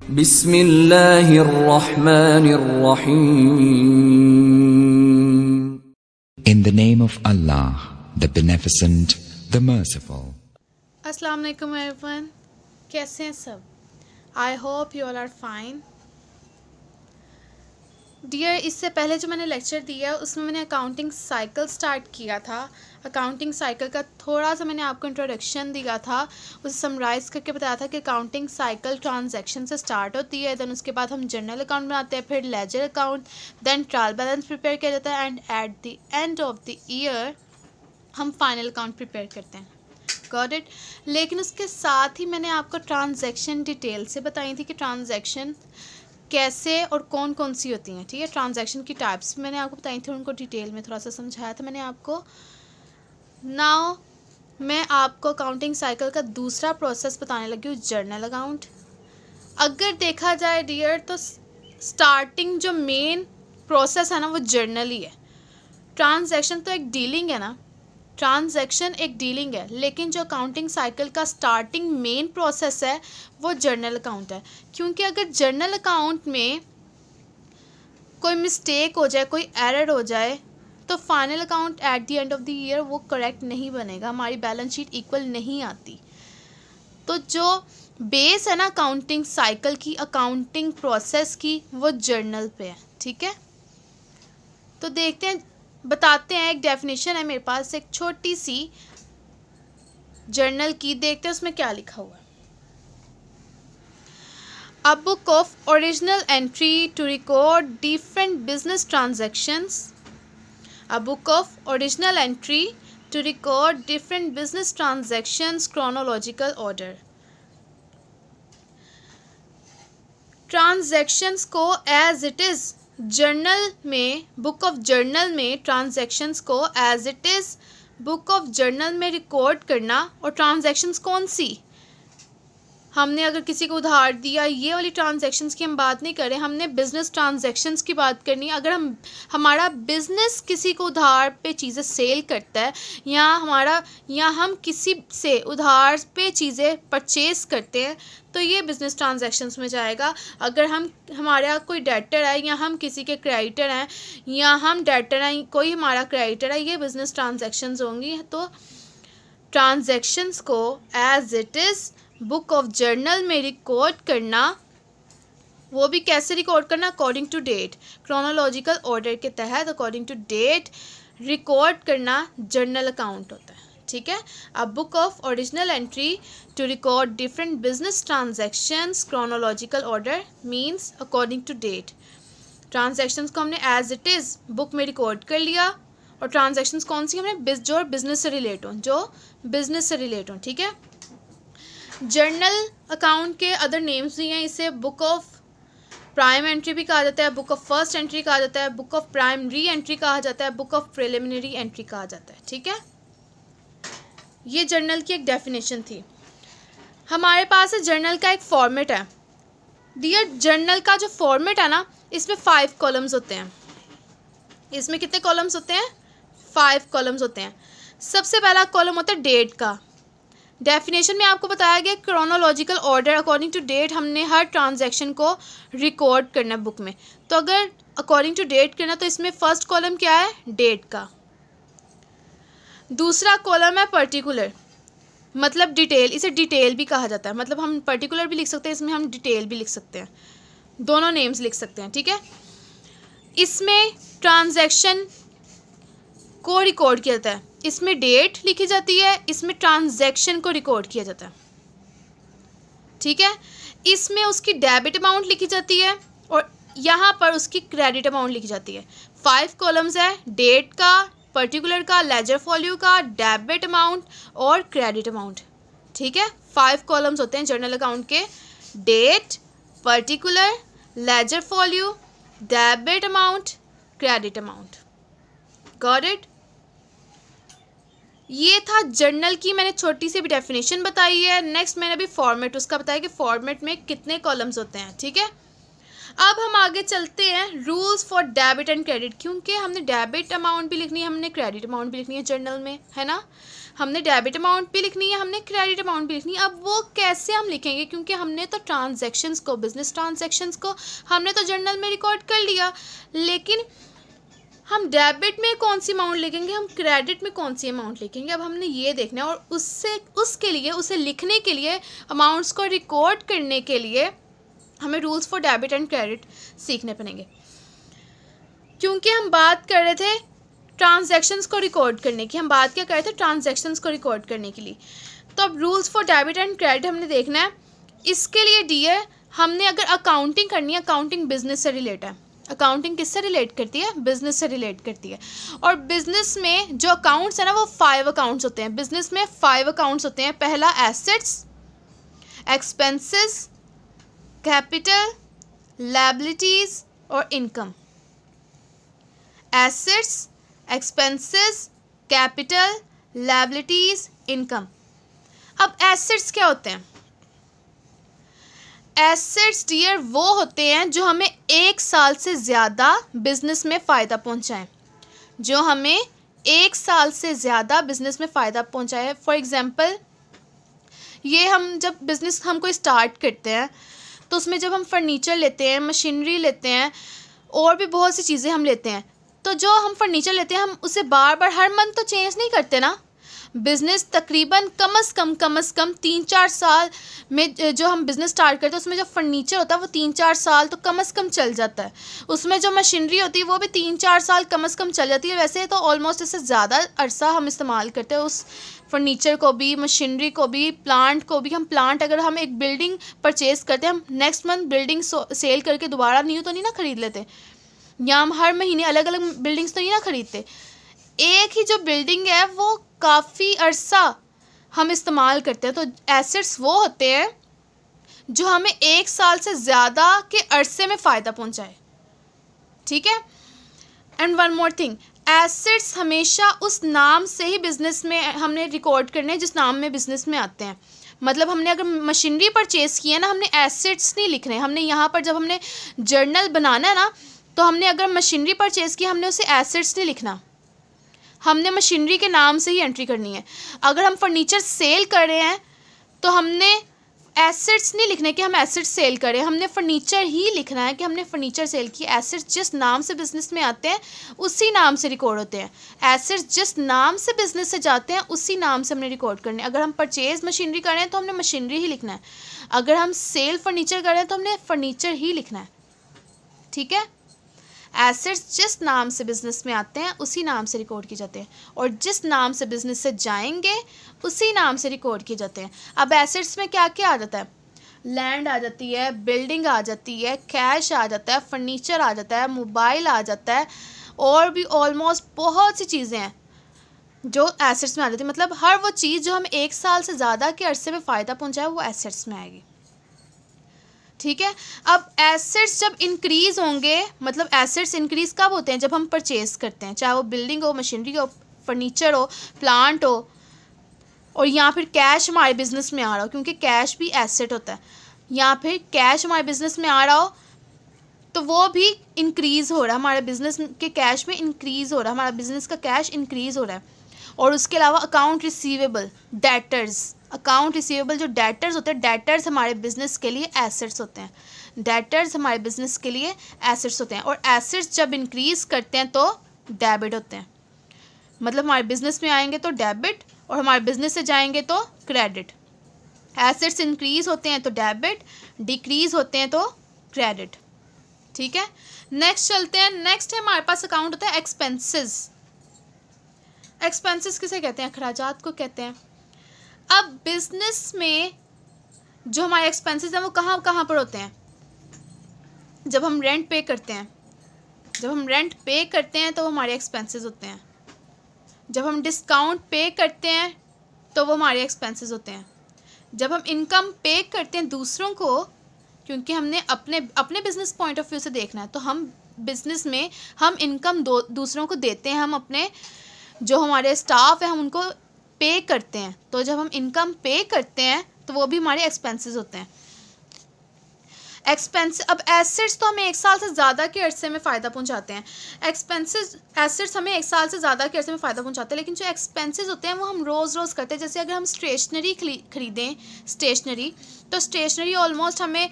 बिस्मिल्लाहिर्रहमानिर्रहीम। In the name of Allah, the Beneficent, the Merciful. अस्सलाम वालेकुम एवरीवन, कैसे हैं सब? I hope you all are fine. Dear, इससे पहले जो मैंने लेक्चर दिया उसमें मैंने अकाउंटिंग साइकिल स्टार्ट किया था। अकाउंटिंग साइकिल का थोड़ा सा मैंने आपको इंट्रोडक्शन दिया था, उसे समराइज़ करके बताया था कि अकाउंटिंग साइकिल ट्रांजैक्शन से स्टार्ट होती है, देन उसके बाद हम जनरल अकाउंट बनाते हैं, फिर ledger account, then trial balance prepare किया जाता है and at the end of the year हम फाइनल अकाउंट प्रिपेयर करते हैं। Got it. लेकिन उसके साथ ही मैंने आपको ट्रांजैक्शन डिटेल से बताई थी कि ट्रांजैक्शन कैसे और कौन कौन सी होती हैं। ठीक है, ट्रांजैक्शन की टाइप्स मैंने आपको बताई थी, उनको डिटेल में थोड़ा सा समझाया था मैंने आपको। नाउ मैं आपको अकाउंटिंग साइकिल का दूसरा प्रोसेस बताने लगी हूँ, जर्नल अकाउंट। अगर देखा जाए डियर तो स्टार्टिंग जो मेन प्रोसेस है ना वो जर्नल ही है। ट्रांजैक्शन तो एक डीलिंग है ना, ट्रांजैक्शन एक डीलिंग है, लेकिन जो अकाउंटिंग साइकिल का स्टार्टिंग मेन प्रोसेस है वो जर्नल अकाउंट है। क्योंकि अगर जर्नल अकाउंट में कोई मिस्टेक हो जाए, कोई एरर हो जाए, तो final account eight the end of the year वो करेक्ट नहीं बनेगा, हमारी बैलेंस शीट इक्वल नहीं आती। तो जो बेस है ना अकाउंटिंग साइकिल की, अकाउंटिंग प्रोसेस की, वो जर्नल पे है। ठीक है, तो देखते हैं, बताते हैं। एक डेफिनेशन है मेरे पास एक छोटी सी जर्नल की, देखते हैं उसमें क्या लिखा हुआ है। A book of original entry to record different business transactions. A book of original entry to record different business transactions, chronological order. Transactions को एज इट इज़ जर्नल में, बुक ऑफ जर्नल में ट्रांजैक्शंस को as it is book of journal में record करना। और transactions कौन सी? हमने अगर किसी को उधार दिया, ये वाली ट्रांजैक्शंस की हम बात नहीं कर रहे, हमने बिज़नेस ट्रांजैक्शंस की बात करनी है। अगर हमारा बिज़नेस किसी को उधार पे चीज़ें सेल करता है, या हम किसी से उधार पे चीज़ें परचेज़ करते हैं, तो ये बिज़नेस ट्रांजैक्शंस में जाएगा। अगर हमारे यहाँ कोई डेटर है, या हम किसी के क्रेडिटर हैं, या हम डेटर हैं, कोई हमारा क्रेडिटर है, ये बिज़नेस ट्रांजैक्शंस होंगी। तो ट्रांजैक्शंस को as it is book of journal में रिकॉर्ड करना, वो भी कैसे रिकॉर्ड करना? According to date, chronological order के तहत अकॉर्डिंग टू डेट रिकॉर्ड करना जर्नल अकाउंट होता है। ठीक है, a book of original entry to record different business transactions, chronological order means according to date. Transactions को हमने एज इट इज़ बुक में रिकॉर्ड कर लिया। और ट्रांजैक्शंस कौन सी? हमने जो बिजनेस से रिलेट हों, ठीक है। जर्नल अकाउंट के अदर नेम्स भी हैं, इसे बुक ऑफ प्राइम एंट्री भी कहा जाता है, बुक ऑफ फर्स्ट एंट्री कहा जाता है, book of prime re entry कहा जाता है, बुक ऑफ प्रिलिमिनरी एंट्री कहा जाता है। ठीक है, ये जर्नल की एक डेफिनेशन थी। हमारे पास है जर्नल का एक फॉर्मेट है। डियर, जर्नल का जो फॉर्मेट है ना, इसमें 5 कॉलम्स होते हैं। इसमें कितने कॉलम्स होते हैं? 5 कॉलम्स होते हैं। सबसे पहला कॉलम होता है डेट का। डेफिनेशन में आपको बताया गया chronological order, according to date हमने हर ट्रांजैक्शन को रिकॉर्ड करना है बुक में। तो अगर अकॉर्डिंग टू डेट करना, तो इसमें फर्स्ट कॉलम क्या है? डेट का। दूसरा कॉलम है पर्टिकुलर, मतलब डिटेल, इसे डिटेल भी कहा जाता है। मतलब हम पर्टिकुलर भी लिख सकते हैं, इसमें हम डिटेल भी लिख सकते हैं, दोनों नेम्स लिख सकते हैं। ठीक है, इसमें ट्रांजैक्शन को रिकॉर्ड किया जाता है, इसमें डेट लिखी जाती है, इसमें ट्रांजैक्शन को रिकॉर्ड किया जाता है। ठीक है, इसमें उसकी डेबिट अमाउंट लिखी जाती है और यहाँ पर उसकी क्रेडिट अमाउंट लिखी जाती है। 5 कॉलम्स है, डेट का, पर्टिकुलर का, लेजर फॉल्यू का, डेबिट अमाउंट और क्रेडिट अमाउंट। ठीक है, 5 कॉलम्स होते हैं जर्नल अकाउंट के, date, particular, ledger folio, debit amount, credit amount. Got it. ये था जर्नल की, मैंने छोटी सी भी डेफिनेशन बताई है। नेक्स्ट मैंने अभी फॉर्मेट उसका बताया कि फॉर्मेट में कितने कॉलम्स होते हैं। ठीक है, अब हम आगे चलते हैं rules for debit and credit, क्योंकि हमने डेबिट अमाउंट भी लिखनी है, हमने क्रेडिट अमाउंट भी लिखनी है जर्नल में, है ना। हमने डेबिट अमाउंट भी लिखनी है, हमने क्रेडिट अमाउंट भी लिखनी है। अब वो कैसे हम लिखेंगे, क्योंकि हमने तो ट्रांजैक्शंस को, बिजनेस ट्रांजैक्शंस को हमने तो जर्नल में रिकॉर्ड कर लिया, लेकिन हम डेबिट में कौन सी अमाउंट लिखेंगे, हम क्रेडिट में कौन सी अमाउंट लिखेंगे, अब हमने ये देखना है। और उसके लिए, उसे लिखने के लिए, अमाउंट्स को रिकॉर्ड करने के लिए हमें rules for debit and credit सीखने पड़ेंगे। क्योंकि हम बात कर रहे थे ट्रांजैक्शंस को रिकॉर्ड करने की, हम बात क्या कर रहे थे, ट्रांजैक्शंस को रिकॉर्ड करने के लिए। तो अब rules for debit and credit हमने देखना है। इसके लिए डियर, हमने अगर अकाउंटिंग करनी है, अकाउंटिंग बिजनेस से रिलेट है। अकाउंटिंग किससे रिलेट करती है, बिजनेस से रिलेट करती है। और बिजनेस में जो अकाउंट्स है ना, वो 5 अकाउंट्स होते हैं। बिजनेस में 5 अकाउंट्स होते हैं। पहला एसेट्स, एक्सपेंसेस, कैपिटल, लायबिलिटीज और income. Assets, expenses, capital, liabilities, income. अब एसेट्स क्या होते हैं? एसेट्स डियर वो होते हैं जो हमें 1 साल से ज़्यादा बिजनेस में फ़ायदा पहुंचाएं, जो हमें 1 साल से ज़्यादा बिजनेस में फ़ायदा पहुंचाए। फॉर एग्जांपल, ये हम जब बिज़नेस हम कोई स्टार्ट करते हैं तो उसमें जब हम फर्नीचर लेते हैं, मशीनरी लेते हैं और भी बहुत सी चीज़ें हम लेते हैं, तो जो हम फर्नीचर लेते हैं हम उसे बार बार हर मंथ तो चेंज नहीं करते ना। बिज़नेस तकरीबन कम से कम 3-4 साल में जो हम बिज़नेस स्टार्ट करते हैं, उसमें जो फर्नीचर होता है वो 3-4 साल तो कम से कम चल जाता है। उसमें जो मशीनरी होती है वो भी 3-4 साल कम से कम चल जाती है। वैसे तो ऑलमोस्ट इससे ज़्यादा अरसा हम इस्तेमाल करते हैं उस फर्नीचर को भी, मशीनरी को भी, प्लांट को भी। हम प्लांट, अगर हम एक बिल्डिंग परचेज़ करते हैं, हम नेक्स्ट मंथ बिल्डिंग सेल करके दोबारा न्यू तो नहीं ना ख़रीद लेते, या हम हर महीने अलग अलग बिल्डिंग्स तो नहीं ना ख़रीदते। एक ही जो बिल्डिंग है वो काफ़ी अरसा हम इस्तेमाल करते हैं। तो एसेट्स वो होते हैं जो हमें 1 साल से ज़्यादा के अरसे में फ़ायदा पहुंचाए। ठीक है। And one more thing, assets हमेशा उस नाम से ही बिज़नेस में हमने रिकॉर्ड करने हैं जिस नाम में बिज़नेस में आते हैं। मतलब हमने अगर मशीनरी परचेज़ की है ना, हमने एसेट्स नहीं लिखने। हमने यहाँ पर जब हमने जर्नल बनाना है ना, तो हमने अगर मशीनरी परचेज़ की, हमने उसे एसेट्स नहीं लिखना, हमने मशीनरी के नाम से ही एंट्री करनी है। अगर हम फर्नीचर सेल कर रहे हैं तो हमने एसेट्स नहीं लिखने कि हम एसेट्स सेल करें, हमने फर्नीचर ही लिखना है कि हमने फर्नीचर सेल की। एसेट्स जिस नाम से बिज़नेस में आते हैं उसी नाम से रिकॉर्ड होते हैं। एसेट्स जिस नाम से बिज़नेस से जाते हैं उसी नाम से हमने रिकॉर्ड करने। अगर हम परचेज़ मशीनरी कर रहे हैं तो हमने मशीनरी ही लिखना है। अगर हम सेल फर्नीचर कर रहे हैं तो हमने फर्नीचर ही लिखना है। ठीक है। एसेट्स जिस नाम से बिज़नेस में आते हैं उसी नाम से रिकॉर्ड किए जाते हैं, और जिस नाम से बिज़नेस से जाएंगे उसी नाम से रिकॉर्ड किए जाते हैं। अब एसेट्स में क्या क्या आ जाता है? लैंड आ जाती है, बिल्डिंग आ जाती है, कैश आ जाता है, फर्नीचर आ जाता है, मोबाइल आ जाता है, और भी ऑलमोस्ट बहुत सी चीज़ें हैं जो एसेट्स में आ जाती है। मतलब हर वो चीज़ जो हमें 1 साल से ज़्यादा के अरसे में फ़ायदा पहुँचाए वो एसेट्स में आएगी। ठीक है। अब एसेट्स जब इंक्रीज़ होंगे, मतलब एसेट्स इंक्रीज़ कब होते हैं? जब हम परचेज़ करते हैं, चाहे वो बिल्डिंग हो, मशीनरी हो, फर्नीचर हो, प्लांट हो, और या फिर कैश हमारे बिज़नेस में आ रहा हो, क्योंकि कैश भी एसेट होता है, या फिर कैश हमारे बिज़नेस में आ रहा हो तो वो भी इंक्रीज़ हो रहा है। हमारे बिज़नेस के कैश में इंक्रीज़ हो रहा है, हमारा बिज़नेस का कैश इंक्रीज़ हो रहा है। और उसके अलावा account receivable, debtors, account receivable जो डेटर्स होते हैं, डेटर्स हमारे बिज़नेस के लिए एसेट्स होते हैं। डेटर्स हमारे बिज़नेस के लिए एसेट्स होते हैं, और एसेट्स जब इंक्रीज़ करते हैं तो डेबिट होते हैं। मतलब हमारे बिज़नेस में आएंगे तो डेबिट, और हमारे बिज़नेस से जाएंगे तो क्रेडिट। एसेट्स इंक्रीज़ होते हैं तो डेबिट, डिक्रीज़ होते हैं तो क्रेडिट। ठीक है। नेक्स्ट चलते हैं। नेक्स्ट है हमारे पास अकाउंट होता है एक्सपेंसेस। एक्सपेंसेस किसे कहते हैं? अखराजात को कहते हैं। अब बिज़नेस में जो हमारे एक्सपेंसेस हैं वो कहाँ कहाँ पर होते हैं? जब हम रेंट पे करते हैं, जब हम रेंट पे करते हैं तो वो हमारे एक्सपेंसेस होते हैं। जब हम डिस्काउंट पे करते हैं तो वो हमारे एक्सपेंसेस होते हैं। जब हम इनकम पे करते हैं दूसरों को, क्योंकि हमने अपने बिज़नेस पॉइंट ऑफ व्यू से देखना है, तो हम बिज़नेस में हम इनकम दूसरों को देते हैं, हम अपने जो हमारे स्टाफ है हम उनको पे करते हैं। तो जब हम इनकम पे करते हैं तो वो भी हमारे एक्सपेंसेस होते हैं। एक्सपेंस, अब एसेट्स तो हमें 1 साल से ज़्यादा के अरसे में फ़ायदा पहुंचाते हैं, एसेट्स हमें 1 साल से ज़्यादा के अरसे में फ़ायदा पहुंचाते हैं, लेकिन जो एक्सपेंसेस होते हैं वो हम रोज़ रोज़ करते हैं। जैसे अगर हम स्टेशनरी ख़रीदें स्टेशनरी, तो स्टेशनरी ऑलमोस्ट हमें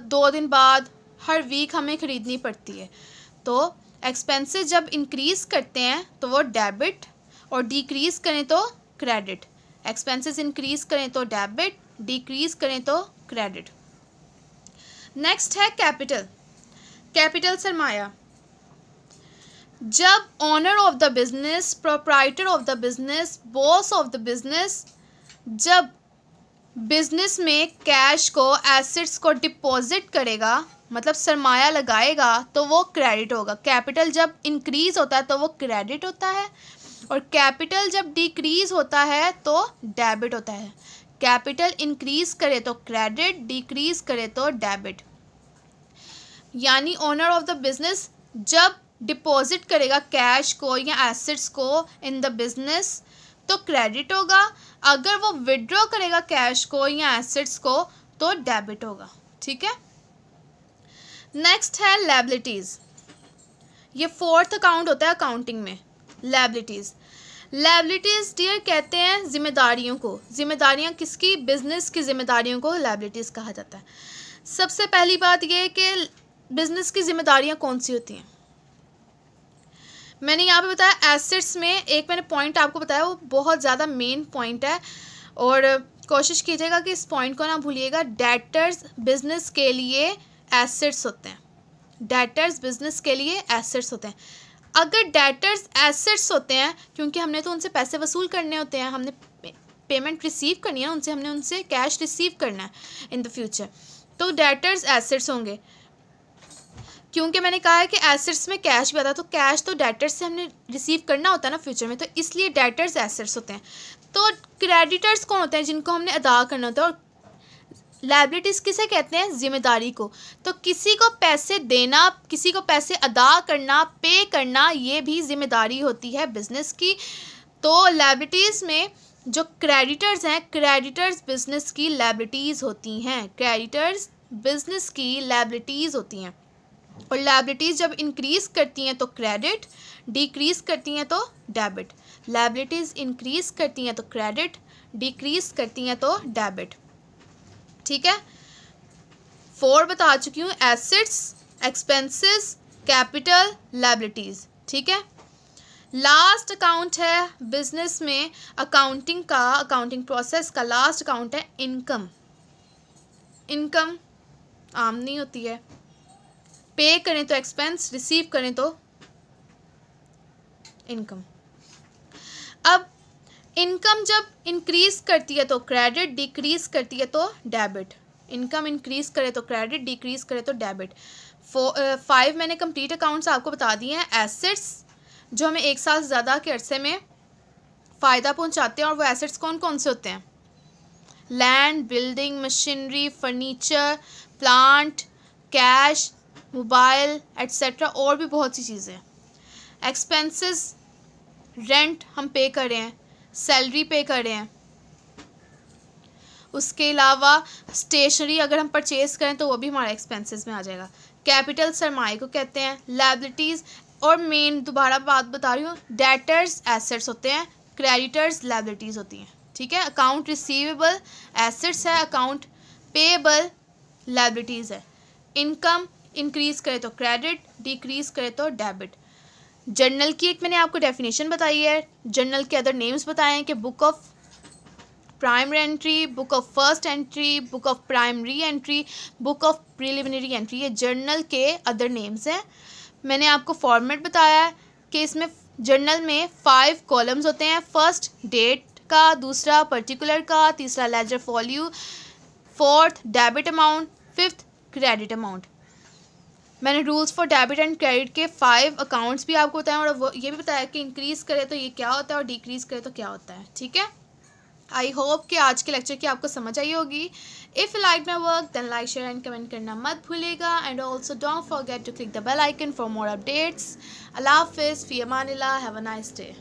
2 दिन बाद, हर वीक हमें ख़रीदनी पड़ती है। तो एक्सपेंसेस जब इंक्रीज़ करते हैं तो वो डेबिट, और डिक्रीज़ करें तो क्रेडिट। एक्सपेंसेस इंक्रीज़ करें तो डेबिट, डिक्रीज़ करें तो क्रेडिट। नेक्स्ट है कैपिटल। कैपिटल सरमाया। जब owner of the business, proprietor of the business, boss of the business, जब बिजनेस में कैश को, एसेट्स को डिपॉजिट करेगा, मतलब सरमाया लगाएगा, तो वो क्रेडिट होगा। कैपिटल जब इंक्रीज़ होता है तो वो क्रेडिट होता है, और कैपिटल जब डिक्रीज़ होता है तो डेबिट होता है। कैपिटल इंक्रीज़ करे तो क्रेडिट, डिक्रीज़ करे तो डेबिट। यानी ओनर ऑफ द बिजनेस जब डिपॉजिट करेगा कैश को या एसेट्स को इन द बिजनेस तो क्रेडिट होगा, अगर वो विड्रॉ करेगा कैश को या एसेट्स को तो डेबिट होगा। ठीक है। नेक्स्ट है लायबिलिटीज़। ये 4th अकाउंट होता है अकाउंटिंग में, लायबिलिटीज़। लायबिलिटीज़ डियर कहते हैं जिम्मेदारियों को। जिम्मेदारियां किसकी? बिजनेस की जिम्मेदारियों को लायबिलिटीज़ कहा जाता है। सबसे पहली बात ये कि बिजनेस की जिम्मेदारियां कौन सी होती हैं। मैंने यहाँ पे बताया एसेट्स में, एक मैंने पॉइंट आपको बताया वो बहुत ज़्यादा मेन पॉइंट है, और कोशिश कीजिएगा कि इस पॉइंट को ना भूलिएगा। डेटर्स बिजनेस के लिए एसेट्स होते हैं। डेटर्स बिजनेस के लिए एसेट्स होते हैं। अगर डेटर्स एसेट्स होते हैं, क्योंकि हमने तो उनसे पैसे वसूल करने होते हैं, हमने पेमेंट रिसीव करनी है उनसे, हमने उनसे कैश रिसीव करना है इन द फ्यूचर, तो डेटर्स एसेट्स होंगे। क्योंकि मैंने कहा है कि एसेट्स में कैश भी आता है, तो कैश तो डेटर्स से हमने रिसीव करना होता है ना फ्यूचर में, तो इसलिए डेटर्स एसेट्स होते हैं। तो क्रेडिटर्स कौन होते हैं? जिनको हमने अदा करना होता है। और लायबिलिटीज़ किसे कहते हैं? जिम्मेदारी को। तो किसी को पैसे देना, किसी को पैसे अदा करना, पे करना, ये भी जिम्मेदारी होती है बिजनेस की। तो लायबिलिटीज़ में जो क्रेडिटर्स हैं, क्रेडिटर्स बिजनेस की लायबिलिटीज़ होती हैं। क्रेडिटर्स बिजनेस की लायबिलिटीज़ होती हैं। और लायबिलिटीज़ जब इंक्रीज़ करती हैं तो क्रेडिट, डिक्रीज़ करती हैं तो डेबिट। लायबिलिटीज़ इंक्रीज़ करती हैं तो क्रेडिट, डिक्रीज़ करती हैं तो डेबिट। ठीक है। 4 बता चुकी हूँ, एसेट्स, एक्सपेंसेस, कैपिटल, लायबिलिटीज़। ठीक है। लास्ट अकाउंट है बिजनेस में अकाउंटिंग का, अकाउंटिंग प्रोसेस का लास्ट अकाउंट है इनकम। इनकम आमदनी होती है। पे करें तो एक्सपेंस, रिसीव करें तो इनकम। अब इनकम जब इंक्रीज़ करती है तो क्रेडिट, डिक्रीज़ करती है तो डेबिट। इनकम इंक्रीज़ करे तो क्रेडिट, डिक्रीज़ करे तो डेबिट। 5 मैंने कंप्लीट अकाउंट्स आपको बता दिए हैं। एसेट्स जो हमें 1 साल से ज़्यादा के अरसे में फ़ायदा पहुंचाते हैं, और वो एसेट्स कौन कौन से होते हैं? Land, building, machinery, furniture, plant, cash, mobile etcetera, और भी बहुत सी चीज़ें। एक्सपेंसेस, रेंट हम पे कर रहे हैं, सैलरी पे कर रहे हैं। उसके अलावा स्टेशनरी अगर हम परचेज़ करें तो वो भी हमारे एक्सपेंसेस में आ जाएगा। कैपिटल सरमाए को कहते हैं। लायबिलिटीज़, और मेन दोबारा बात बता रही हूँ, डेटर्स एसेट्स होते हैं, क्रेडिटर्स लायबिलिटीज़ होती हैं। ठीक है। अकाउंट रिसीवेबल एसेट्स है, अकाउंट पेएबल लायबिलिटीज़ है। इनकम इंक्रीज़ करे तो क्रेडिट, डिक्रीज़ करे तो डेबिट। जर्नल की एक मैंने आपको डेफिनेशन बताई है। जर्नल के अदर नेम्स बताए हैं कि book of primary entry, book of first entry, book of primary entry, book of preliminary entry, ये जर्नल के अदर नेम्स हैं। मैंने आपको फॉर्मेट बताया है कि इसमें जर्नल में 5 कॉलम्स होते हैं। फर्स्ट डेट का, दूसरा पर्टिकुलर का, तीसरा ledger folio, 4th debit amount, 5th credit amount. मैंने rules for debit and credit के 5 अकाउंट्स भी आपको बताया, और वो ये भी बताया कि इंक्रीज़ करे तो ये क्या होता है और डिक्रीज़ करे तो क्या होता है। ठीक है। आई होप कि आज के लेक्चर की आपको समझ आई होगी। If you like my work then like, share and comment करना मत भूलिएगा। And also don't forget to click the bell icon for more updates. अल्लाह हाफिज़, फ़ी अमानिल्लाह, हैव अ नाइस डे।